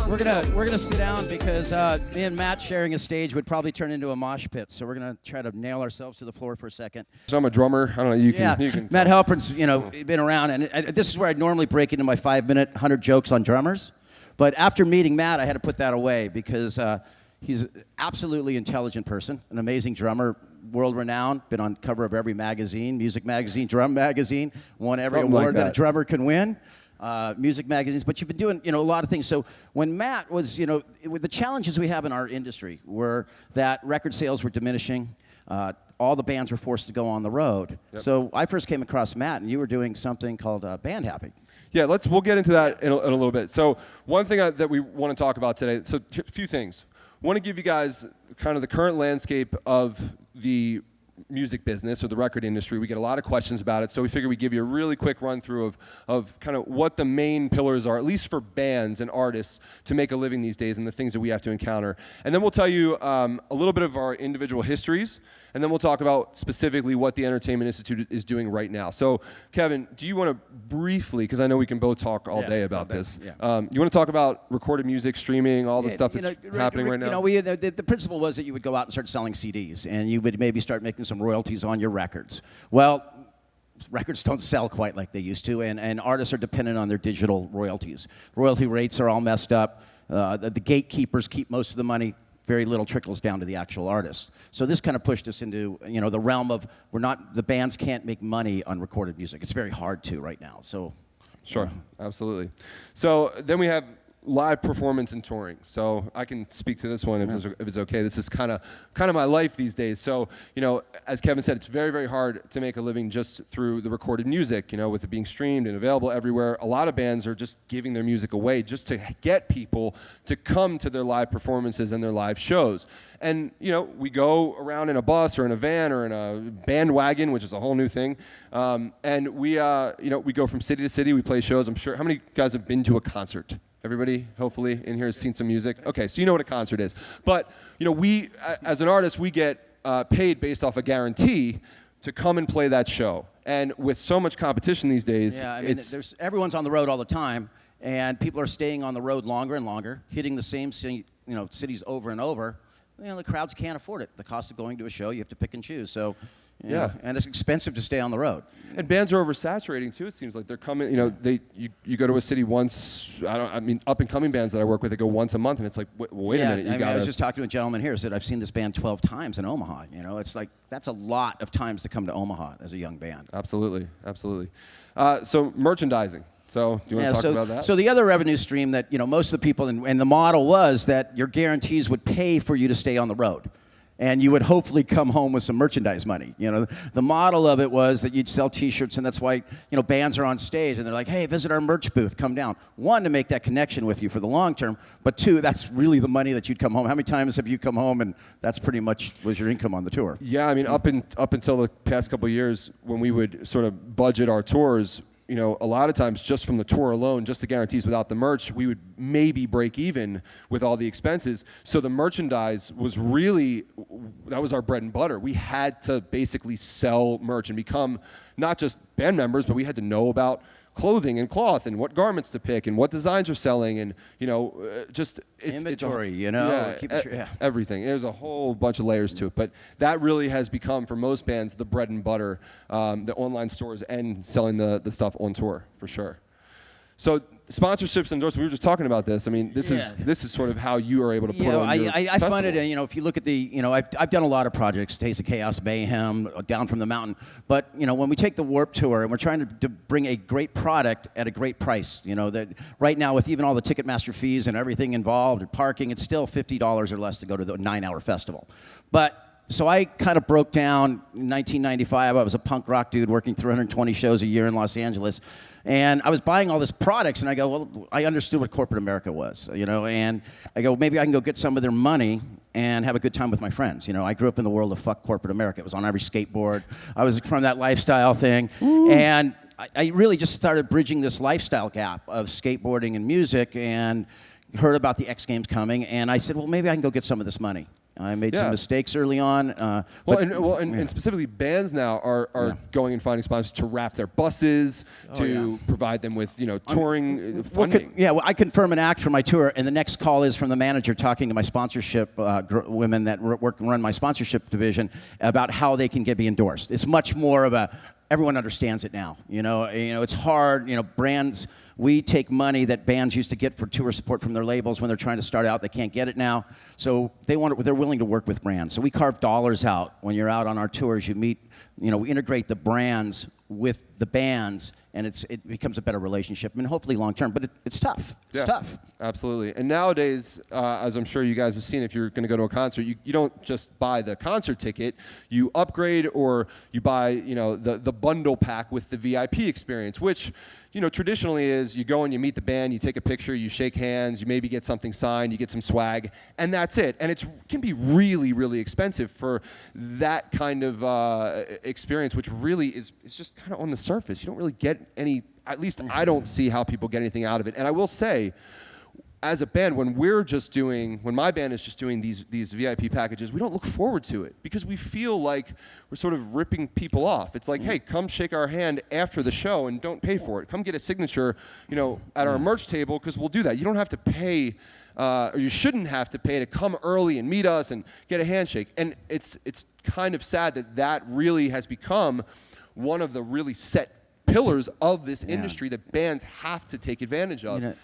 We're gonna sit down because me and Matt sharing a stage would probably turn into a mosh pit. So we're gonna try to nail ourselves to the floor for a second. So I'm a drummer. I don't know. You can. Matt Halpern's been around, and this is where I'd normally break into my 5-minute 100 jokes on drummers, but after meeting Matt, I had to put that away because he's an absolutely intelligent person, an amazing drummer, world-renowned, been on cover of every magazine, music magazine, drum magazine, won every award that a drummer can win. Music magazines, but you've been doing, a lot of things. So when Matt was, with the challenges we have in our industry were that record sales were diminishing, all the bands were forced to go on the road. Yep. So I first came across Matt, and you were doing something called Band Happy. Yeah, we'll get into that in a little bit. So one thing that we want to talk about today, so a few things. I want to give you guys kind of the current landscape of the music business or the record industry. We get a lot of questions about it, so we figure we'd give you a really quick run through of kind of what the main pillars are, at least for bands and artists, to make a living these days and the things that we have to encounter. And then we'll tell you a little bit of our individual histories, and then we'll talk about specifically what the Entertainment Institute is doing right now. So, Kevin, do you want to briefly, because I know we can both talk all day about this, you want to talk about recorded music, streaming, all the stuff that's happening right now? The principle was that you would go out and start selling CDs, and you would maybe start making some royalties on your records. Well, records don't sell quite like they used to, and artists are dependent on their digital royalties. Royalty rates are all messed up. The gatekeepers keep most of the money. Very little trickles down to the actual artist. So this kind of pushed us into the realm of the bands can't make money on recorded music. It's very hard to right now. So sure, absolutely. So then we have live performance and touring. So I can speak to this one if it's okay. This is kind of my life these days. So, as Kevin said, it's very, very hard to make a living just through the recorded music, with it being streamed and available everywhere. A lot of bands are just giving their music away just to get people to come to their live performances and their live shows. And, we go around in a bus or in a van or in a bandwagon, which is a whole new thing. And we go from city to city. We play shows. I'm sure, how many guys have been to a concert? Everybody, hopefully, in here has seen some music. Okay, so you know what a concert is. But, we, as an artist, we get paid based off a guarantee to come and play that show. And with so much competition these days, everyone's on the road all the time, and people are staying on the road longer and longer, hitting the same cities over and over. The crowds can't afford it. The cost of going to a show, you have to pick and choose. So, and it's expensive to stay on the road. And bands are oversaturating too. It seems like they're coming. You go to a city once. Up and coming bands that I work with, they go once a month, and it's like, wait a minute. I was just talking to a gentleman here who said I've seen this band 12 times in Omaha. It's like that's a lot of times to come to Omaha as a young band. Absolutely. So merchandising. So do you want to talk about that? So the other revenue stream that most of the people and the model was that your guarantees would pay for you to stay on the road. And you would hopefully come home with some merchandise money. The model of it was that you'd sell T-shirts, and that's why bands are on stage, and they're like, "Hey, visit our merch booth, come down." One, to make that connection with you for the long term, but two, that's really the money that you'd come home. How many times have you come home and that's pretty much was your income on the tour? Yeah, up until the past couple of years, when we would sort of budget our tours, a lot of times just from the tour alone, just the guarantees without the merch, we would maybe break even with all the expenses. So the merchandise was that was our bread and butter. We had to basically sell merch and become not just band members, but we had to know about clothing and cloth and what garments to pick and what designs are selling and just inventory, everything. There's a whole bunch of layers to it, but that really has become for most bands the bread and butter, the online stores and selling the stuff on tour for sure. So sponsorships and endorsements, we were just talking about this. This is sort of how you are able to put on your I find it, if you look at I've done a lot of projects, Taste of Chaos, Mayhem, Down from the Mountain, but, when we take the Warped Tour and we're trying to bring a great product at a great price, that right now with even all the Ticketmaster fees and everything involved and parking, it's still $50 or less to go to the 9-hour festival. So I kind of broke down in 1995. I was a punk rock dude working 320 shows a year in Los Angeles. And I was buying all this products, and I go, well, I understood what corporate America was, and I go, maybe I can go get some of their money and have a good time with my friends. I grew up in the world of fuck corporate America. It was on every skateboard. I was from that lifestyle thing. Ooh. And I really just started bridging this lifestyle gap of skateboarding and music and heard about the X Games coming, and I said, well, maybe I can go get some of this money. I made some mistakes early on. And specifically bands now are going and finding sponsors to wrap their buses, provide them with touring funding. I confirm an act for my tour, and the next call is from the manager talking to my sponsorship women that run my sponsorship division about how they can get me endorsed. It's much more of a everyone understands it now. It's hard. Brands. We take money that bands used to get for tour support from their labels when they're trying to start out. They can't get it now, so they're willing to work with brands. So we carve dollars out when you're out on our tours. You meet, we integrate the brands with the bands, and it becomes a better relationship, and hopefully long term. But it's tough. It's tough. Absolutely. And nowadays, as I'm sure you guys have seen, if you're going to go to a concert, you don't just buy the concert ticket. You upgrade, or you buy the bundle pack with the VIP experience, which traditionally is you go and you meet the band, you take a picture, you shake hands, you maybe get something signed, you get some swag, and that's it. And it can be really, really expensive for that kind of experience, which really is just kind of on the surface. You don't really get any, at least I don't see how people get anything out of it. And I will say, as a band, when my band is just doing these VIP packages, we don't look forward to it because we feel like we're sort of ripping people off. It's like, hey, come shake our hand after the show and don't pay for it. Come get a signature, at our merch table, because we'll do that. You don't have to pay, or you shouldn't have to pay to come early and meet us and get a handshake. And it's kind of sad that really has become one of the really set pillars of this industry that bands have to take advantage of.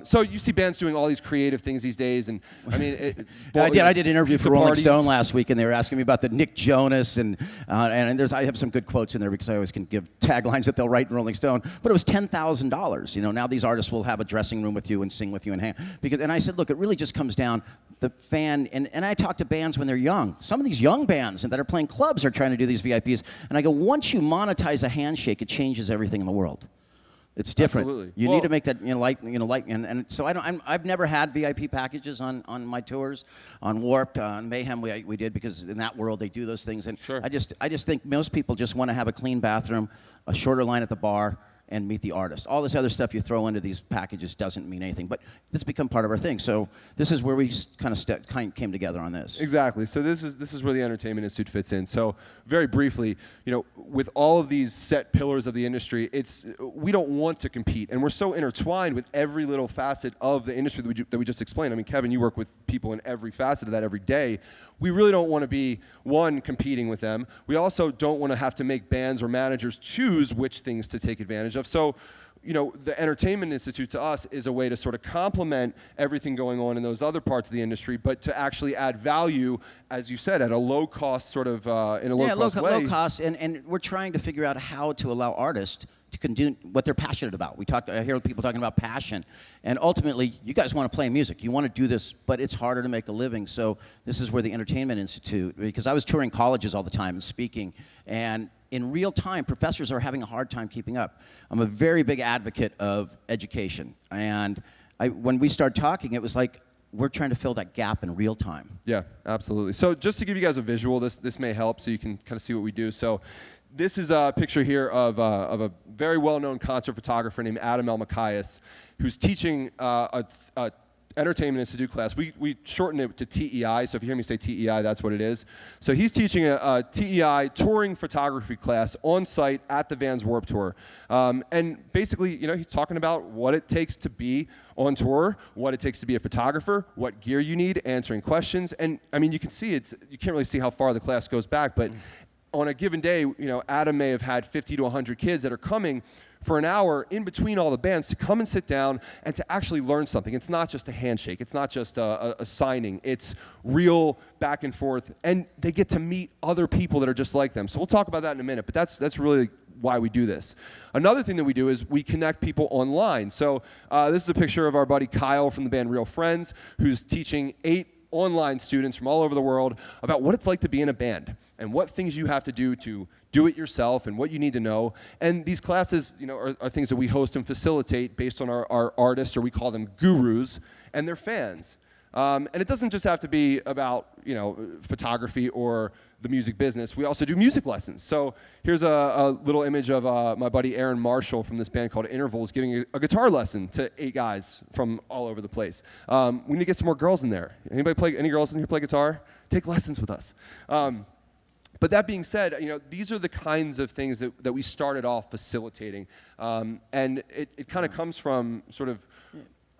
So you see bands doing all these creative things these days, and I mean, I did an interview for Rolling Stone last week, and they were asking me about the Nick Jonas, and I have some good quotes in there because I always can give taglines that they'll write in Rolling Stone. But it was $10,000. Now these artists will have a dressing room with you and sing with you and I said, look, it really just comes down the fan, and I talk to bands when they're young. Some of these young bands that are playing clubs are trying to do these VIPs, and I go, once you monetize a handshake, it changes everything in the world. It's different. Absolutely. You need to make that and so I've never had VIP packages on my tours. On Warped, on Mayhem, we did, because in that world they do those things. And I just think most people just want to have a clean bathroom, a shorter line at the bar, and meet the artist. All this other stuff you throw into these packages doesn't mean anything, but it's become part of our thing. So this is where we kind of came together on this. Exactly. So this is where the Entertainment Institute fits in. So very briefly, with all of these set pillars of the industry, we don't want to compete, and we're so intertwined with every little facet of the industry that we just explained. I mean, Kevin, you work with people in every facet of that every day. We really don't want to be, one, competing with them. We also don't want to have to make bands or managers choose which things to take advantage of. So, the Entertainment Institute to us is a way to sort of complement everything going on in those other parts of the industry, but to actually add value, as you said, at a low cost sort of, in a low cost way. Low cost, and we're trying to figure out how to allow artists to do what they're passionate about. I hear people talking about passion, and ultimately, you guys want to play music. You want to do this, but it's harder to make a living. So this is where the Entertainment Institute, because I was touring colleges all the time and speaking, and in real time, professors are having a hard time keeping up. I'm a very big advocate of education, and when we started talking, it was like, we're trying to fill that gap in real time. Yeah, absolutely. So just to give you guys a visual, this may help so you can kind of see what we do. So this is a picture here of a very well-known concert photographer named Adam Elmakias, who's teaching a Entertainment Institute class. We shortened it to TEI, so if you hear me say TEI, that's what it is. So he's teaching a TEI touring photography class on site at the Vans Warped Tour. And basically, he's talking about what it takes to be on tour, what it takes to be a photographer, what gear you need, answering questions. And I mean, you can see you can't really see how far the class goes back, but on a given day, Adam may have had 50 to 100 kids that are coming for an hour in between all the bands to come and sit down and to actually learn something. It's not just a handshake. It's not just a signing. It's real back and forth. And they get to meet other people that are just like them. So we'll talk about that in a minute, but that's really why we do this. Another thing that we do is we connect people online. So this is a picture of our buddy Kyle from the band Real Friends, who's teaching 8 online students from all over the world about what it's like to be in a band and what things you have to do it yourself and what you need to know. And these classes, are things that we host and facilitate based on our artists, or we call them gurus, and their fans. And it doesn't just have to be about, photography or the music business, we also do music lessons. So here's a little image of my buddy Aaron Marshall from this band called Intervals giving a guitar lesson to 8 guys from all over the place. We need to get some more girls in there. Any girls in here play guitar? Take lessons with us. But that being said, these are the kinds of things that we started off facilitating. And it kind of comes from sort of,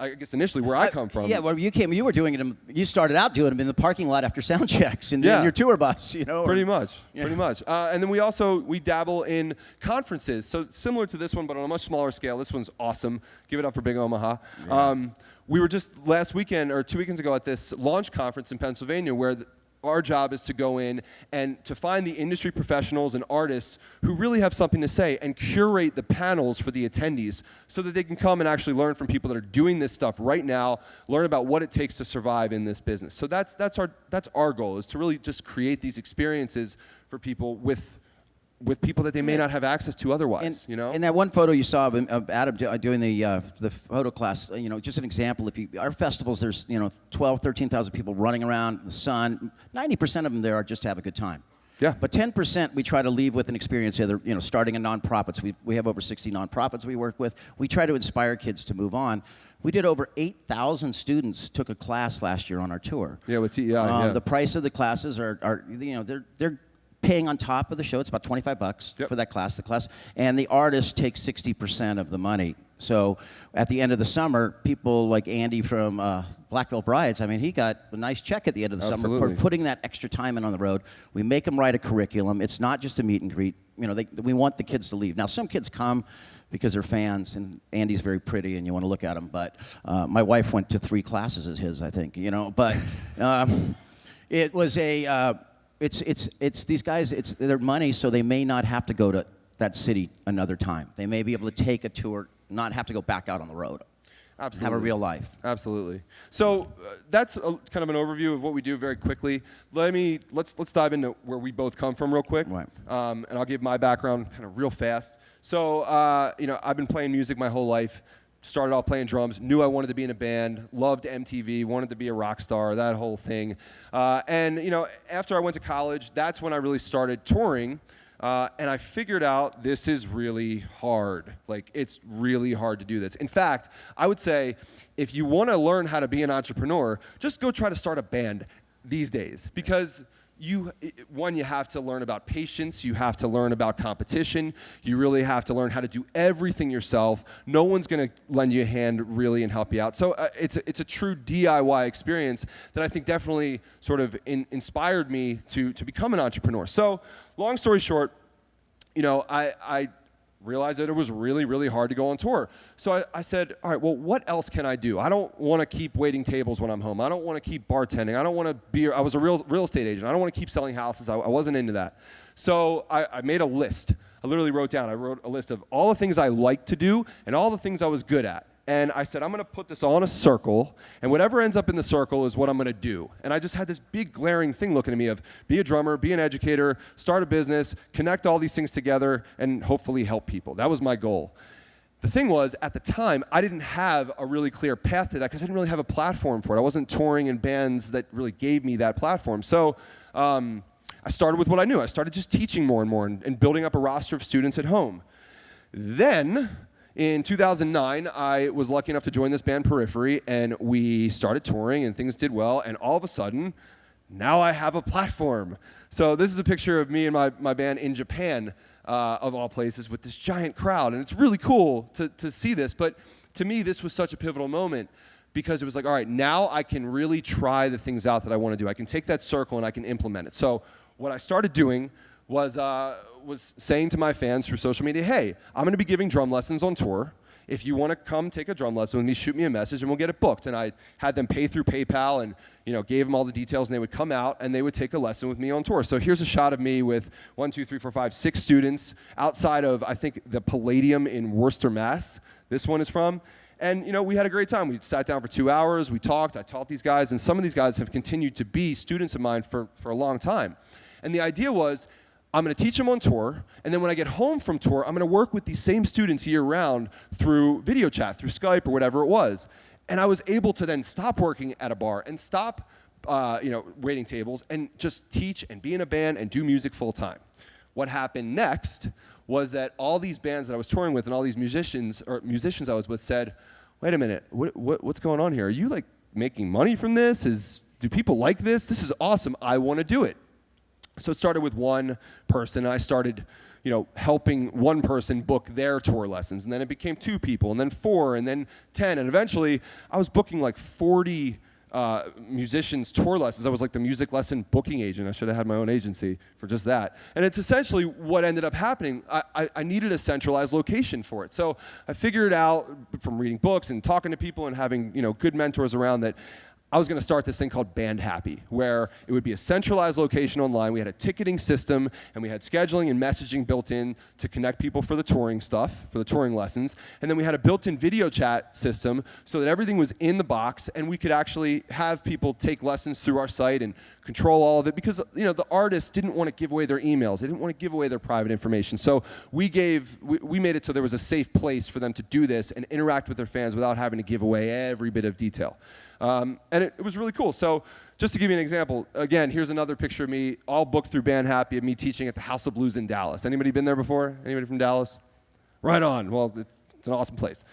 I guess initially where I come from. Yeah, well, you were doing it. You started out doing them in the parking lot after sound checks in your tour bus, Pretty much. And then we dabble in conferences. So similar to this one, but on a much smaller scale. This one's awesome. Give it up for Big Omaha. Yeah. We were just last weekend or 2 weekends ago at this launch conference in Pennsylvania where our job is to go in and to find the industry professionals and artists who really have something to say and curate the panels for the attendees so that they can come and actually learn from people that are doing this stuff right now, learn about what it takes to survive in this business. So that's our goal, is to really just create these experiences for people with people that they may not have access to otherwise, And that one photo you saw of Adam doing the photo class, just an example. Our festivals, there's 12, 13,000 people running around in the sun. 90% of them there are just to have a good time. Yeah. But 10% we try to leave with an experience, either starting a nonprofits. We have over 60 nonprofits we work with. We try to inspire kids to move on. We did over 8,000 students took a class last year on our tour. Yeah, with TEI. The price of the classes are they're paying on top of the show. It's about $25 for that class. And the artist takes 60% of the money. So at the end of the summer, people like Andy from Blackville Brides, he got a nice check at the end of the summer for putting that extra time in on the road. We make them write a curriculum. It's not just a meet and greet. We want the kids to leave. Now, some kids come because they're fans, and Andy's very pretty, and you want to look at him. But my wife went to 3 classes as his, I think. But it was a. It's these guys, it's their money, so they may not have to go to that city another time. They may be able to take a tour, not have to go back out on the road. Absolutely. Have a real life. Absolutely. So that's kind of an overview of what we do very quickly. Let's dive into where we both come from real quick. Right. And I'll give my background kind of real fast. So, I've been playing music my whole life. Started off playing drums, knew I wanted to be in a band, loved MTV, wanted to be a rock star, that whole thing. And after I went to college, that's when I really started touring. And I figured out this is really hard. It's really hard to do this. In fact, I would say if you want to learn how to be an entrepreneur, just go try to start a band these days. Because you have to learn about patience, you have to learn about competition, you really have to learn how to do everything yourself. No one's going to lend you a hand really and help you out. So it's a true DIY experience that I think definitely sort of inspired me to become an entrepreneur. So long story short, I realized that it was really, really hard to go on tour. So I said, all right, well, what else can I do? I don't want to keep waiting tables when I'm home. I don't want to keep bartending. I was a real estate agent. I don't want to keep selling houses. I wasn't into that. So I made a list. I wrote a list of all the things I liked to do and all the things I was good at. And I said, I'm going to put this all in a circle, and whatever ends up in the circle is what I'm going to do. And I just had this big glaring thing looking at me of be a drummer, be an educator, start a business, connect all these things together, and hopefully help people. That was my goal. The thing was, at the time, I didn't have a really clear path to that because I didn't really have a platform for it. I wasn't touring in bands that really gave me that platform. So I started with what I knew. I started just teaching more and more and building up a roster of students at home. Then, in 2009, I was lucky enough to join this band, Periphery, and we started touring, and things did well, and all of a sudden, now I have a platform. So this is a picture of me and my band in Japan, of all places, with this giant crowd, and it's really cool to see this, but to me, this was such a pivotal moment, because it was like, all right, now I can really try the things out that I want to do. I can take that circle and I can implement it. So what I started doing was saying to my fans through social media, hey, I'm going to be giving drum lessons on tour. If you want to come take a drum lesson with me, shoot me a message and we'll get it booked. And I had them pay through PayPal and gave them all the details, and they would come out and they would take a lesson with me on tour. So here's a shot of me with 6 students outside of, I think, the Palladium in Worcester, Mass. This one is from. And we had a great time. We sat down for 2 hours, we talked, I taught these guys, and some of these guys have continued to be students of mine for a long time. And the idea was, I'm going to teach them on tour, and then when I get home from tour, I'm going to work with these same students year-round through video chat, through Skype or whatever it was. And I was able to then stop working at a bar and stop waiting tables, and just teach and be in a band and do music full time. What happened next was that all these bands that I was touring with and all these musicians I was with said, wait a minute, what's going on here? Are you like making money from this? Do people like this? This is awesome. I want to do it. So it started with one person. I started, helping one person book their tour lessons, and then it became 2 people, and then 4, and then 10, and eventually I was booking like 40 musicians tour lessons. I was like the music lesson booking agent. I should have had my own agency for just that. And it's essentially what ended up happening. I needed a centralized location for it. So I figured out from reading books and talking to people and having good mentors around that I was going to start this thing called Band Happy, where it would be a centralized location online. We had a ticketing system, and we had scheduling and messaging built in to connect people for the touring stuff, for the touring lessons. And then we had a built-in video chat system so that everything was in the box, and we could actually have people take lessons through our site and control all of it, because the artists didn't want to give away their emails. They didn't want to give away their private information. So we made it so there was a safe place for them to do this and interact with their fans without having to give away every bit of detail. And it was really cool. So just to give you an example, again, here's another picture of me, all booked through Band Happy, of me teaching at the House of Blues in Dallas. Anybody been there before? Anybody from Dallas? Right on. Well, it's an awesome place.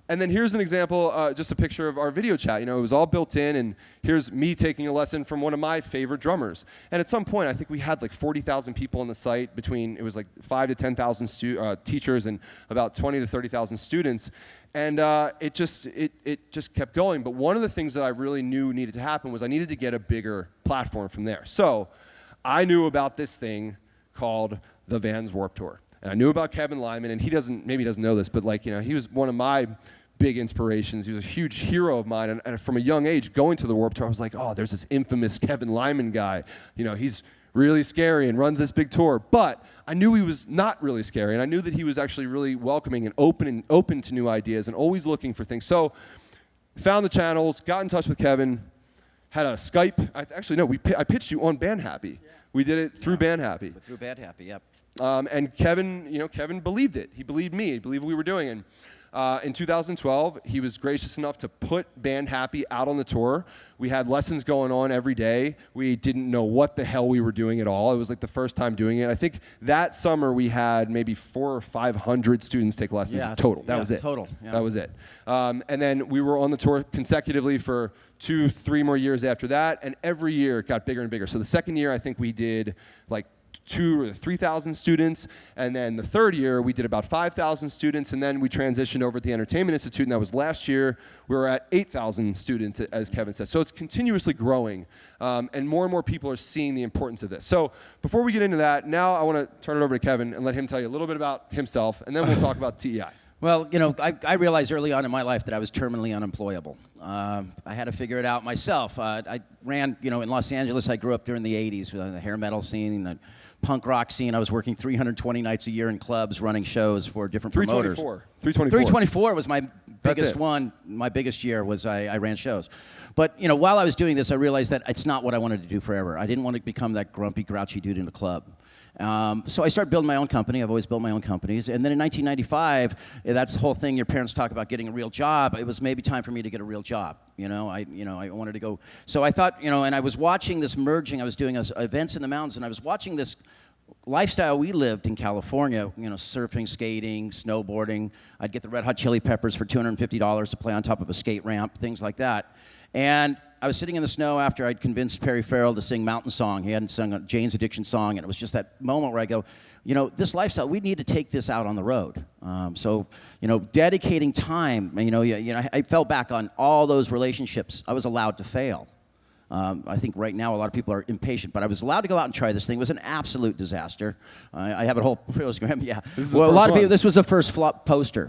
And then here's an example, just a picture of our video chat. It was all built in, and here's me taking a lesson from one of my favorite drummers. And at some point, I think we had like 40,000 people on the site between, it was like 5,000 to 10,000 teachers and about 20,000 to 30,000 students. And it just kept going. But one of the things that I really knew needed to happen was I needed to get a bigger platform from there. So I knew about this thing called the Vans Warped Tour. And I knew about Kevin Lyman, and maybe he doesn't know this, but he was one of my big inspirations. He was a huge hero of mine, and from a young age, going to the Warped Tour, I was like, oh, there's this infamous Kevin Lyman guy. He's really scary and runs this big tour. But I knew he was not really scary, and I knew that he was actually really welcoming and open to new ideas and always looking for things. So found the channels, got in touch with Kevin, had a Skype. I pitched you on Band Happy. Yeah. We did it through Band Happy. Through Band Happy, yep. And Kevin, Kevin believed it. He believed me. He believed what we were doing. And in 2012, he was gracious enough to put Band Happy out on the tour. We had lessons going on every day. We didn't know what the hell we were doing at all. It was like the first time doing it. I think that summer we had maybe 400 or 500 students take lessons total. That was it. Total. Yeah. That was it. And then we were on the tour consecutively for 2-3 more years after that, and every year it got bigger and bigger. So the second year, I think we did like 2,000 or 3,000 students, and then the third year we did about 5,000 students, and then we transitioned over at the Entertainment Institute, and that was last year. We were at 8,000 students, as Kevin said. So it's continuously growing, and more people are seeing the importance of this. So before we get into that, now I want to turn it over to Kevin and let him tell you a little bit about himself, and then we'll talk about TEI. Well, I realized early on in my life that I was terminally unemployable. I had to figure it out myself. I ran, in Los Angeles. I grew up during the 80s, the hair metal scene, the punk rock scene. I was working 320 nights a year in clubs, running shows for different promoters. 324 was my biggest one. My biggest year was I ran shows. But, while I was doing this, I realized that it's not what I wanted to do forever. I didn't want to become that grumpy, grouchy dude in a club. So I started building my own company. I've always built my own companies. And then in 1995, that's the whole thing your parents talk about getting a real job. It was maybe time for me to get a real job. I wanted to go. So I thought, and I was watching this merging. I was doing events in the mountains, and I was watching this lifestyle we lived in California, surfing, skating, snowboarding. I'd get the Red Hot Chili Peppers for $250 to play on top of a skate ramp, things like that. And I was sitting in the snow after I'd convinced Perry Farrell to sing Mountain Song. He hadn't sung a Jane's Addiction song, and it was just that moment where I go, this lifestyle, we need to take this out on the road. So, dedicating time, I fell back on all those relationships. I was allowed to fail. I think right now a lot of people are impatient, but I was allowed to go out and try this thing. It was an absolute disaster. I have a whole program. Yeah. Well, a lot of people. This was the first flop poster.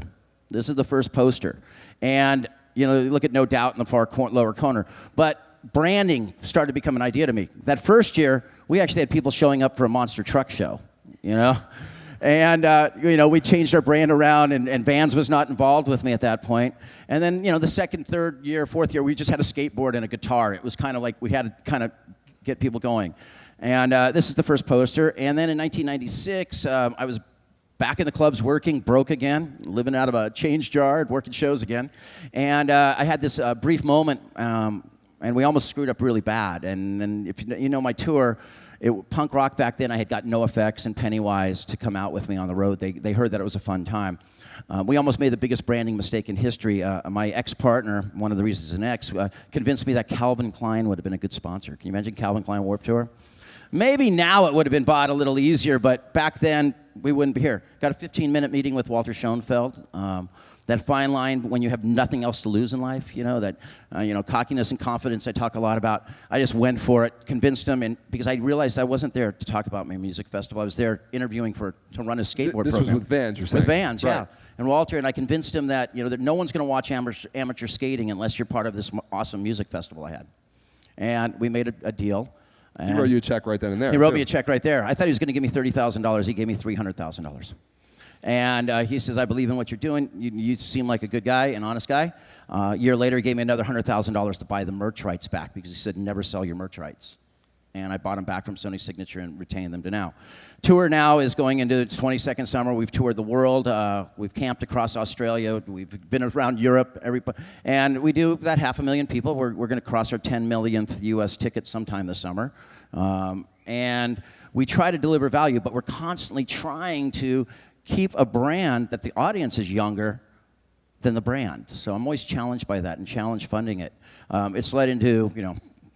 This is the first poster, and you look at No Doubt in the far lower corner. But branding started to become an idea to me. That first year, we actually had people showing up for a monster truck show. And, we changed our brand around, and Vans was not involved with me at that point. And then, the second, third year, fourth year, we just had a skateboard and a guitar. It was kind of like we had to kind of get people going. And this is the first poster. And then in 1996, I was back in the clubs working, broke again, living out of a change jar, working shows again. And I had this brief moment and we almost screwed up really bad. And if you know my tour, punk rock back then, I had got NoFX and Pennywise to come out with me on the road. They heard that it was a fun time. We almost made the biggest branding mistake in history. My ex-partner, one of the reasons an ex, convinced me that Calvin Klein would have been a good sponsor. Can you imagine Calvin Klein Warped Tour? Maybe now it would have been bought a little easier, but back then we wouldn't be here. Got a 15-minute meeting with Walter Schoenfeld. That fine line when you have nothing else to lose in life, that cockiness and confidence I talk a lot about. I just went for it, convinced him, and because I realized I wasn't there to talk about my music festival. I was there interviewing to run a skateboard this program. was with Vans, you're saying? With Vans, right. yeah. And Walter, and I convinced him that that no one's going to watch amateur skating unless you're part of this awesome music festival I had. And we made a deal. He wrote you a check right then and there. He wrote me a check right there. I thought he was going to give me $30,000. He gave me $300,000. And he says, I believe in what you're doing. You seem like a good guy, an honest guy. A year later, he gave me another $100,000 to buy the merch rights back because he said, never sell your merch rights. And I bought them back from Sony Signature and retained them to now. Tour now is going into its 22nd summer. We've toured the world. We've camped across Australia. We've been around Europe. And we do about 500,000 people. We're going to cross our 10 millionth U.S. ticket sometime this summer. And we try to deliver value, but we're constantly trying to keep a brand that the audience is younger than the brand. So I'm always challenged by that and challenge funding it. It's led into,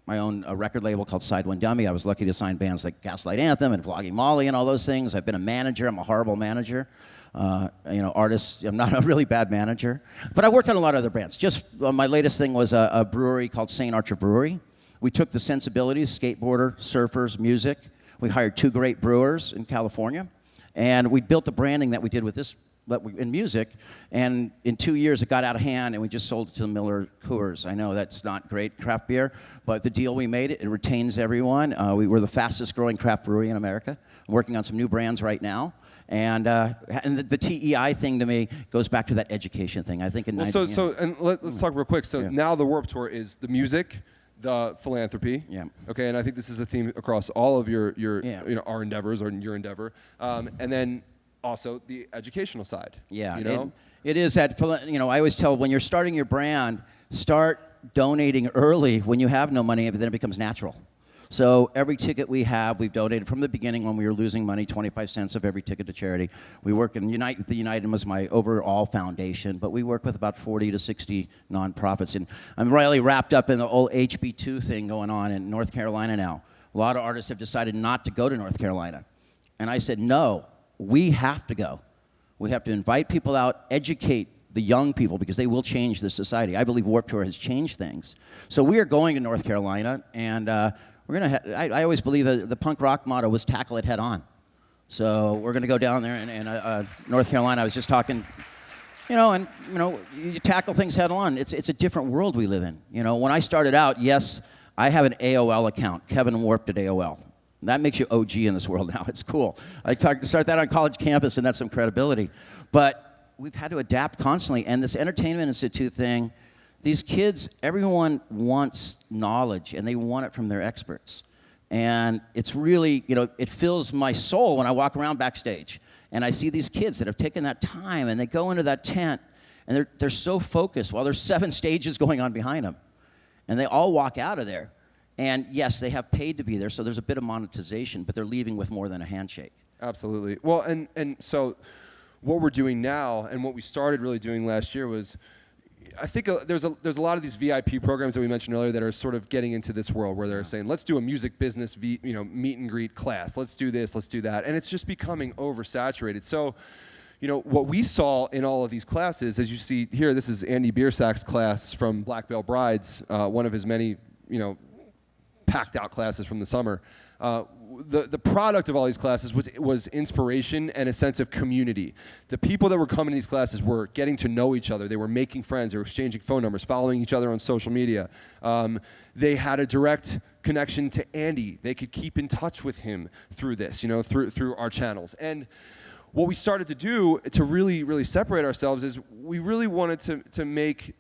my own record label called Side One Dummy. I was lucky to sign bands like Gaslight Anthem and Vlogging Molly and all those things. I've been a manager. I'm a horrible manager. Artist, I'm not a really bad manager. But I worked on a lot of other brands. Just my latest thing was a brewery called St. Archer Brewery. We took the sensibilities, skateboarder, surfers, music. We hired 2 great brewers in California. And we built the branding that we did with this in music, and in 2 years it got out of hand, and we just sold it to Miller Coors. I know that's not great craft beer, but the deal we made, it retains everyone. We were the fastest growing craft brewery in America. I'm working on some new brands right now. And the TEI thing to me goes back to that education thing. I think in let's talk real quick. So now the Warped Tour is the music, the philanthropy. Yeah. Okay, and I think this is a theme across all of your our endeavors or your endeavor, and then also the educational side. Yeah. It is that. I always tell when you're starting your brand, start donating early when you have no money, but then it becomes natural. So every ticket we have, we've donated from the beginning when we were losing money, 25 cents of every ticket to charity. We work in Unite. The United was my overall foundation, but we work with about 40 to 60 nonprofits. And I'm really wrapped up in the old HB2 thing going on in North Carolina now. A lot of artists have decided not to go to North Carolina. And I said, no, we have to go. We have to invite people out, educate the young people, because they will change this society. I believe Warped Tour has changed things. So we are going to North Carolina, and we're going to. I always believe the punk rock motto was tackle it head on. So we're going to go down there in North Carolina. I was just talking, you tackle things head on. It's a different world we live in. When I started out, yes, I have an AOL account, Kevin Warped at AOL. That makes you OG in this world now. It's cool. I start that on college campus, and that's some credibility. But we've had to adapt constantly. And this Entertainment Institute thing, these kids, everyone wants knowledge, and they want it from their experts. And it's really, it fills my soul when I walk around backstage. And I see these kids that have taken that time, and they go into that tent, and they're so focused while there's 7 stages going on behind them. And they all walk out of there. And yes, they have paid to be there, so there's a bit of monetization, but they're leaving with more than a handshake. Absolutely. Well, and so what we're doing now, and what we started really doing last year was, I think there's a lot of these VIP programs that we mentioned earlier that are sort of getting into this world where they're saying, let's do a music business meet and greet class. Let's do this, let's do that. And it's just becoming oversaturated. So, what we saw in all of these classes, as you see here, this is Andy Biersack's class from Black Veil Brides, one of his many, packed out classes from the summer. The product of all these classes was inspiration and a sense of community. The people that were coming to these classes were getting to know each other. They were making friends. They were exchanging phone numbers, following each other on social media. They had a direct connection to Andy. They could keep in touch with him through this, through our channels. And what we started to do to really, really separate ourselves is we really wanted to make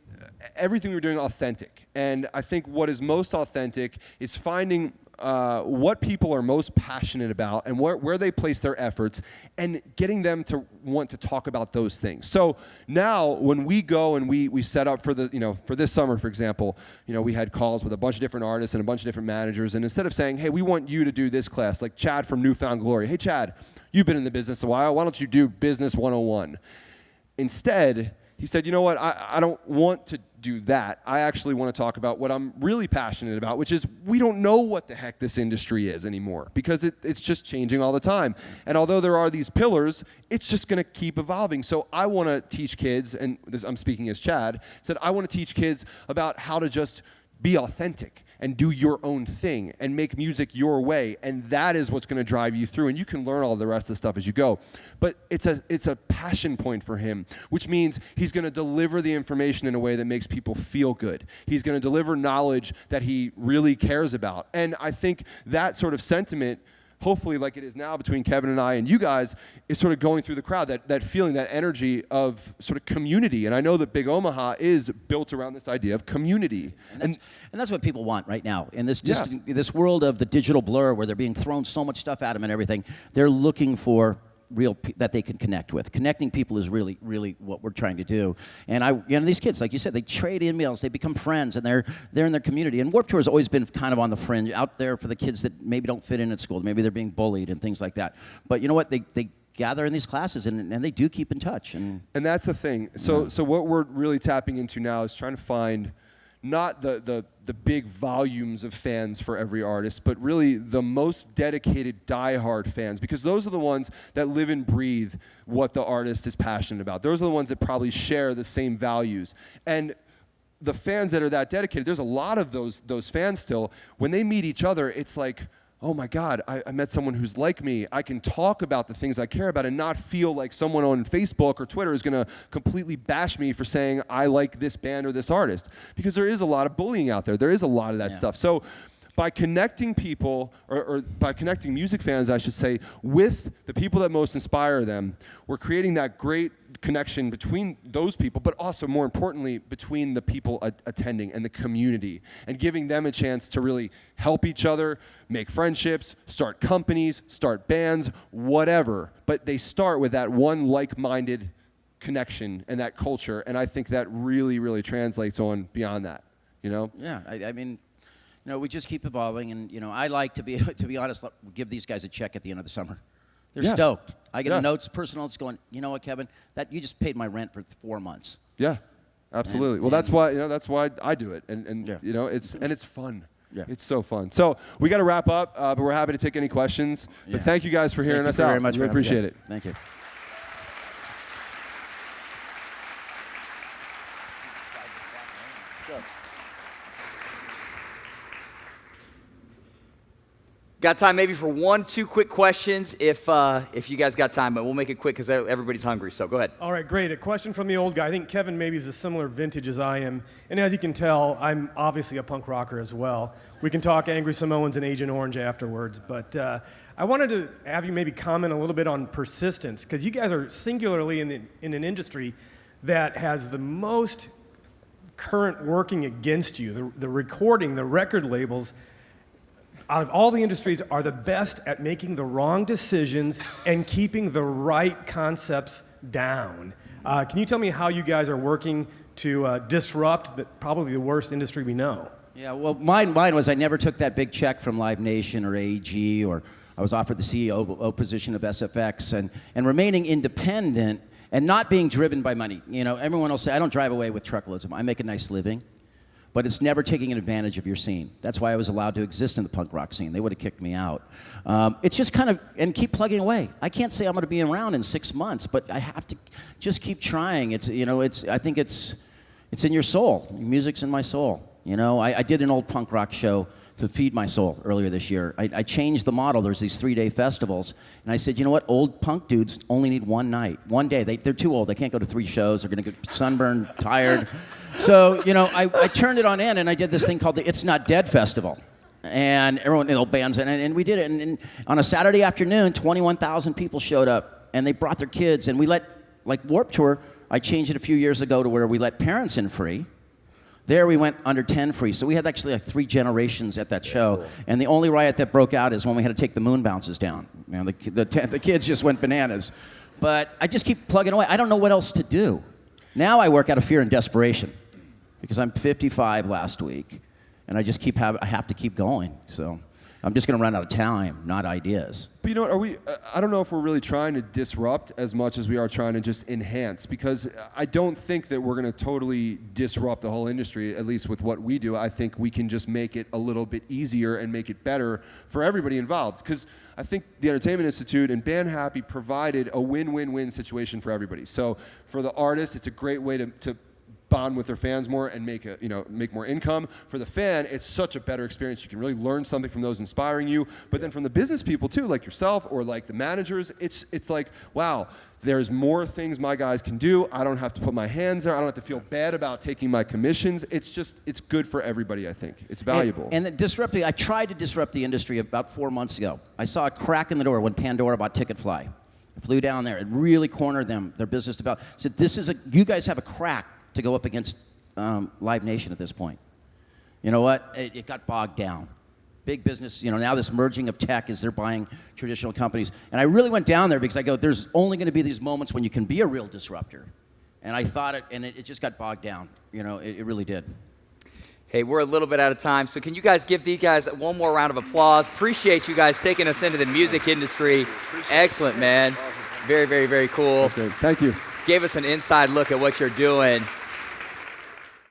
everything we were doing authentic. And I think what is most authentic is finding what people are most passionate about and where they place their efforts, and getting them to want to talk about those things. So now when we go and we set up for for this summer, for example, we had calls with a bunch of different artists and a bunch of different managers, and instead of saying, hey, we want you to do this class, like Chad from Newfound Glory, hey Chad, you've been in the business a while, why don't you do Business 101? Instead, he said, you know what, I don't want to do that. I actually want to talk about what I'm really passionate about, which is we don't know what the heck this industry is anymore because it's just changing all the time. And although there are these pillars, it's just going to keep evolving. So I want to teach kids, and I'm speaking as Chad, said I want to teach kids about how to just be authentic and do your own thing and make music your way, and that is what's going to drive you through. And you can learn all the rest of the stuff as you go. But it's a passion point for him, which means he's going to deliver the information in a way that makes people feel good. He's going to deliver knowledge that he really cares about. And I think that sort of sentiment, hopefully like it is now between Kevin and I and you guys, is sort of going through the crowd, that feeling, that energy of sort of community. And I know that Big Omaha is built around this idea of community. And that's what people want right now. In this world of the digital blur where they're being thrown so much stuff at them and everything, they're looking for that they can connect with. Connecting people is really, really what we're trying to do. And these kids, like you said, they trade emails, they become friends, and they're in their community. And Warped Tour has always been kind of on the fringe, out there for the kids that maybe don't fit in at school. Maybe they're being bullied and things like that. But you know what? They gather in these classes, and they do keep in touch. And that's the thing. So what we're really tapping into now is trying to find not the big volumes of fans for every artist, but really the most dedicated diehard fans, because those are the ones that live and breathe what the artist is passionate about. Those are the ones that probably share the same values. And the fans that are that dedicated, there's a lot of those fans still. When they meet each other, it's like, oh my God, I met someone who's like me. I can talk about the things I care about and not feel like someone on Facebook or Twitter is going to completely bash me for saying I like this band or this artist. Because there is a lot of bullying out there. There is a lot of that stuff. So by connecting people, or by connecting music fans, I should say, with the people that most inspire them, we're creating that great connection between those people, but also more importantly, between the people attending and the community, and giving them a chance to really help each other, make friendships, start companies, start bands, whatever. But they start with that one like-minded connection and that culture, and I think that really, really translates on beyond that, Yeah, I mean, we just keep evolving, and I like to be honest, give these guys a check at the end of the summer. They're stoked. I get a personal notes going, you know what, Kevin, that you just paid my rent for 4 months. Yeah, absolutely. Well, that's why I do it, and it's fun. Yeah. It's so fun. So we got to wrap up, but we're happy to take any questions. Yeah. But thank you guys for hearing us out. Thank you very much. We appreciate it. Thank you. Got time maybe for 1-2 quick questions if you guys got time, but we'll make it quick because everybody's hungry, so go ahead. All right, great. A question from the old guy. I think Kevin maybe is a similar vintage as I am, and as you can tell, I'm obviously a punk rocker as well. We can talk Angry Samoans and Agent Orange afterwards, but I wanted to have you maybe comment a little bit on persistence, because you guys are singularly in an industry that has the most current working against you. The recording, the record labels, out of all the industries, are the best at making the wrong decisions and keeping the right concepts down. Can you tell me how you guys are working to disrupt probably the worst industry we know? Yeah, well, mine was I never took that big check from Live Nation or AEG, or I was offered the CEO position of SFX, and remaining independent and not being driven by money. Everyone will say, I don't drive away with truckloads. I make a nice living. But it's never taking advantage of your scene. That's why I was allowed to exist in the punk rock scene. They would have kicked me out. It's just kind of, and keep plugging away. I can't say I'm going to be around in 6 months, but I have to just keep trying. I think it's in your soul. Music's in my soul. I did an old punk rock show to feed my soul earlier this year. I changed the model. There's these 3-day festivals, and I said, you know what? Old punk dudes only need one night, one day. They're too old. They can't go to 3 shows. They're going to get sunburned, tired. So, I turned it on end, and I did this thing called the It's Not Dead Festival. And everyone, bands, and we did it. And on a Saturday afternoon, 21,000 people showed up, and they brought their kids. And we let, like Warped Tour, I changed it a few years ago to where we let parents in free. There we went under 10 free. So we had actually like 3 generations at that show. And the only riot that broke out is when we had to take the moon bounces down. You know, the kids just went bananas. But I just keep plugging away. I don't know what else to do. Now I work out of fear and desperation because I'm 55 last week. And I just I have to keep going. So I'm just going to run out of time, not ideas. But you know what, I don't know if we're really trying to disrupt as much as we are trying to just enhance, because I don't think that we're going to totally disrupt the whole industry, at least with what we do. I think we can just make it a little bit easier and make it better for everybody involved, because I think the Entertainment Institute and Band Happy provided a win-win-win situation for everybody. So for the artist, it's a great way to bond with their fans more and make more income. For the fan, it's such a better experience. You can really learn something from those inspiring you. But then from the business people too, like yourself or like the managers, it's like, wow, there's more things my guys can do. I don't have to put my hands there. I don't have to feel bad about taking my commissions. It's good for everybody, I think. It's valuable. And I tried to disrupt the industry about 4 months ago. I saw a crack in the door when Pandora bought Ticketfly. I flew down there. It really cornered them, their business development. Said, you guys have a crack to go up against Live Nation at this point. You know what? It got bogged down. Big business, now this merging of tech is they're buying traditional companies. And I really went down there because I go, there's only going to be these moments when you can be a real disruptor. And I thought it just got bogged down. It really did. Hey, we're a little bit out of time, so can you guys give these guys one more round of applause? Appreciate you guys taking us into the music industry. Excellent, man. Very, very, very cool. That's great. Thank you. Gave us an inside look at what you're doing.